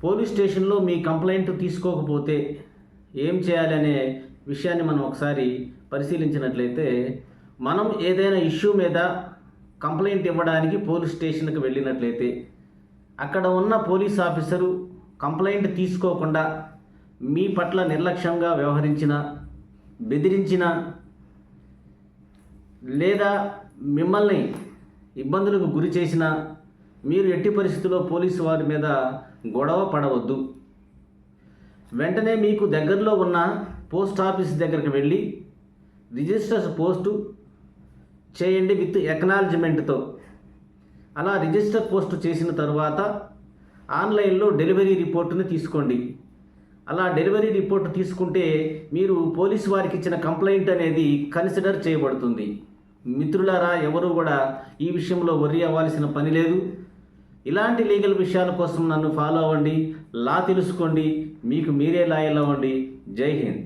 Police స్టేషన్లో మీ complaint తీసుకోకపోతే ఏం చేయాలనే విషయాన్ని మనం ఒకసారి పరిశీలించినట్లయితే, మనం ఏదైనా ఇష్యూ మీద కంప్లైంట్ ఇవ్వడానికి పోలీస్ స్టేషన్కి వెళ్ళినట్లయితే అక్కడ ఉన్న పోలీస్ ఆఫీసరు కంప్లైంట్ తీసుకోకుండా మీ పట్ల నిర్లక్ష్యంగా వ్యవహరించిన, బెదిరించిన, లేదా మిమ్మల్ని ఇబ్బందులకు గురి చేసిన, మీరు ఎట్టి పరిస్థితుల్లో పోలీసు వారి మీద గొడవ పడవద్దు. వెంటనే మీకు దగ్గరలో ఉన్న పోస్ట్ ఆఫీస్ దగ్గరికి వెళ్ళి రిజిస్టర్ పోస్టు చేయండి విత్ ఎక్నాలజ్మెంట్తో. అలా రిజిస్టర్ పోస్ట్ చేసిన తర్వాత ఆన్లైన్లో డెలివరీ రిపోర్టుని తీసుకోండి. అలా డెలివరీ రిపోర్ట్ తీసుకుంటే మీరు పోలీసు వారికి ఇచ్చిన కంప్లైంట్ అనేది కన్సిడర్ చేయబడుతుంది. మిత్రులారా, ఎవరు కూడా ఈ విషయంలో వర్రీ అవ్వాల్సిన పని లేదు. ఇలాంటి లీగల్ విషయాల కోసం నన్ను ఫాలో అవ్వండి. లా తెలుసుకోండి, మీకు మీరే లాయర్ అవ్వండి. జై హింద్.